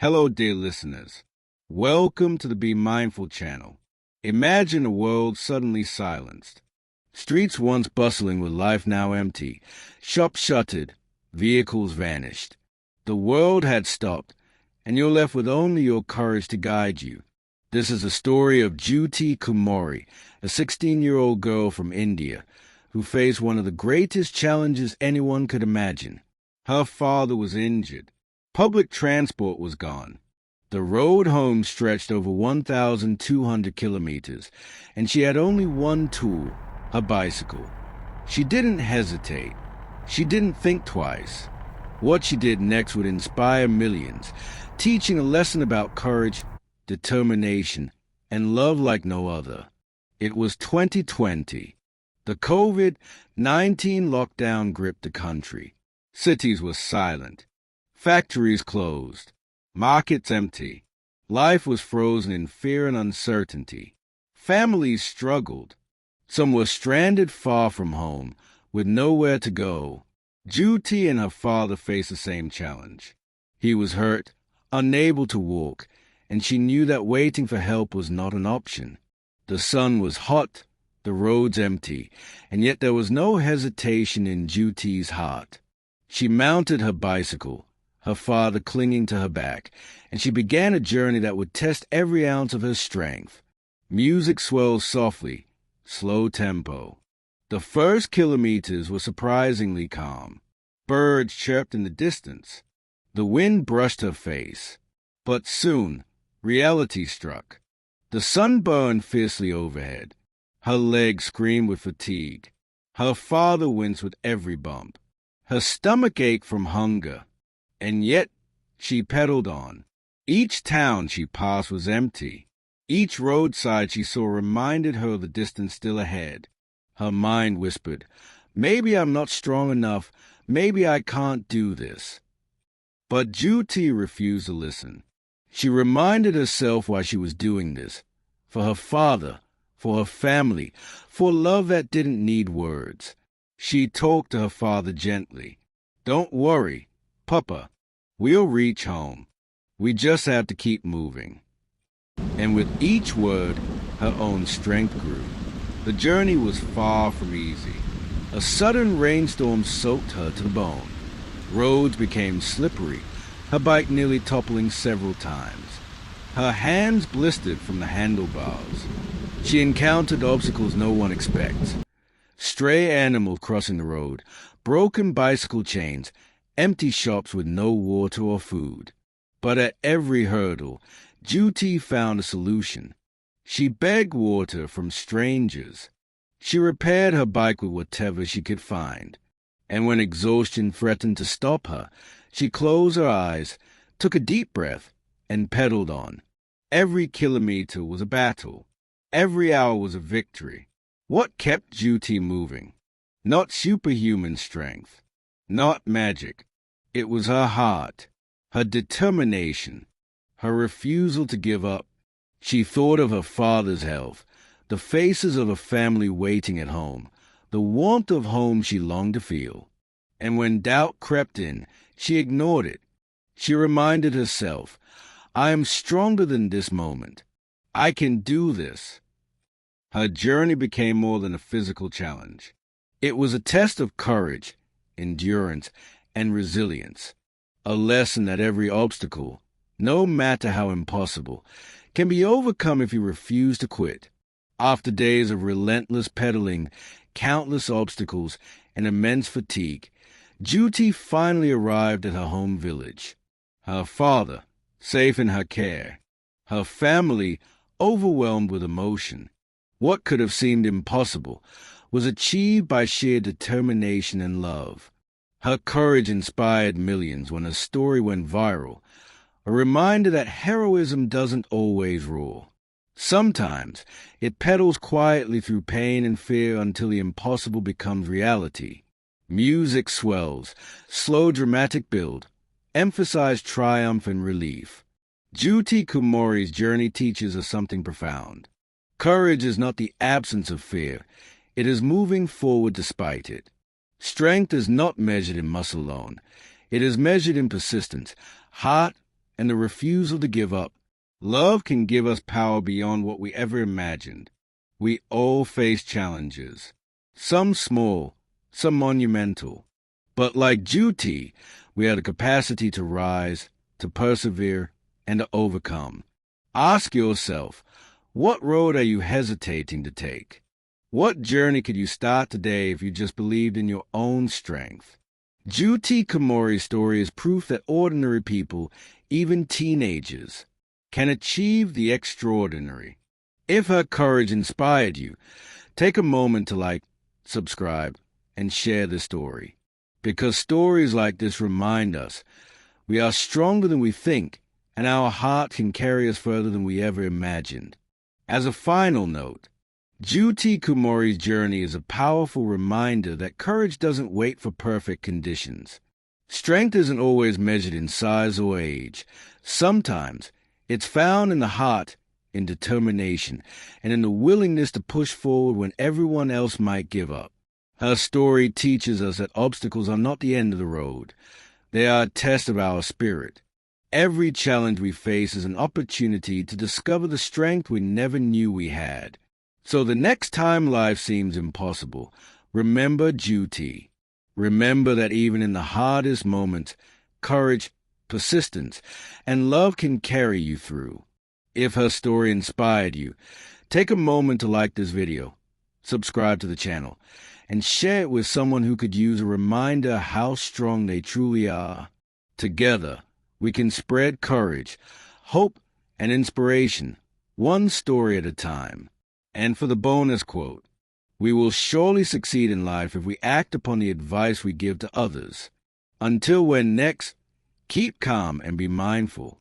Hello, dear listeners. Welcome to the Be Mindful channel. Imagine a world suddenly silenced. Streets once bustling with life now empty. Shops shuttered, vehicles vanished. The world had stopped, and you're left with only your courage to guide you. This is the story of Jyoti Kumari, a 16-year-old girl from India, who faced one of the greatest challenges anyone could imagine. Her father was injured. Public transport was gone. The road home stretched over 1,200 kilometers, and she had only one tool, her bicycle. She didn't hesitate. She didn't think twice. What she did next would inspire millions, teaching a lesson about courage, determination, and love like no other. It was 2020. The COVID-19 lockdown gripped the country. Cities were silent. Factories closed. Markets empty. Life was frozen in fear and uncertainty. Families struggled. Some were stranded far from home, with nowhere to go. Jyoti and her father faced the same challenge. He was hurt, unable to walk, and she knew that waiting for help was not an option. The sun was hot, the roads empty, and yet there was no hesitation in Jyoti's heart. She mounted her bicycle, her father clinging to her back, and she began a journey that would test every ounce of her strength. Music swelled softly, slow tempo. The first kilometers were surprisingly calm. Birds chirped in the distance. The wind brushed her face. But soon, reality struck. The sun burned fiercely overhead. Her legs screamed with fatigue. Her father winced with every bump. Her stomach ached from hunger. And yet, she pedaled on. Each town she passed was empty. Each roadside she saw reminded her of the distance still ahead. Her mind whispered, "Maybe I'm not strong enough. Maybe I can't do this." But Jyoti refused to listen. She reminded herself why she was doing this. For her father, for her family, for love that didn't need words. She talked to her father gently. "Don't worry, Papa. We'll reach home. We just have to keep moving." And with each word, her own strength grew. The journey was far from easy. A sudden rainstorm soaked her to the bone. Roads became slippery, her bike nearly toppling several times. Her hands blistered from the handlebars. She encountered obstacles no one expects. Stray animals crossing the road, broken bicycle chains, empty shops with no water or food. But at every hurdle, Jyoti found a solution. She begged water from strangers. She repaired her bike with whatever she could find. And when exhaustion threatened to stop her, she closed her eyes, took a deep breath, and pedaled on. Every kilometer was a battle. Every hour was a victory. What kept Jyoti moving? Not superhuman strength. Not magic. It was her heart, her determination, her refusal to give up. She thought of her father's health, the faces of her family waiting at home, the warmth of home she longed to feel. And when doubt crept in, she ignored it. She reminded herself, "I am stronger than this moment. I can do this." Her journey became more than a physical challenge. It was a test of courage, endurance, and resilience. A lesson that every obstacle, no matter how impossible, can be overcome if you refuse to quit. After days of relentless pedaling, countless obstacles, and immense fatigue, Jyoti finally arrived at her home village. Her father, safe in her care. Her family, overwhelmed with emotion. What could have seemed impossible was achieved by sheer determination and love. Her courage inspired millions when her story went viral, a reminder that heroism doesn't always roar. Sometimes it pedals quietly through pain and fear until the impossible becomes reality. Music swells, slow dramatic build, emphasize triumph and relief. Jyoti Kumari's journey teaches us something profound. Courage is not the absence of fear, it is moving forward despite it. Strength is not measured in muscle alone. It is measured in persistence, heart, and the refusal to give up. Love can give us power beyond what we ever imagined. We all face challenges, some small, some monumental. But like Jyoti, we have the capacity to rise, to persevere, and to overcome. Ask yourself, what road are you hesitating to take? What journey could you start today if you just believed in your own strength? Jyoti Kumari's story is proof that ordinary people, even teenagers, can achieve the extraordinary. If her courage inspired you, take a moment to like, subscribe, and share the story. Because stories like this remind us we are stronger than we think, and our heart can carry us further than we ever imagined. As a final note, Jyoti Kumari's journey is a powerful reminder that courage doesn't wait for perfect conditions. Strength isn't always measured in size or age. Sometimes it's found in the heart, in determination, and in the willingness to push forward when everyone else might give up. Her story teaches us that obstacles are not the end of the road. They are a test of our spirit. Every challenge we face is an opportunity to discover the strength we never knew we had. So the next time life seems impossible, remember Jyoti. Remember that even in the hardest moments, courage, persistence, and love can carry you through. If her story inspired you, take a moment to like this video, subscribe to the channel, and share it with someone who could use a reminder how strong they truly are. Together, we can spread courage, hope, and inspiration, one story at a time. And for the bonus quote, we will surely succeed in life if we act upon the advice we give to others. Until when next, keep calm and be mindful.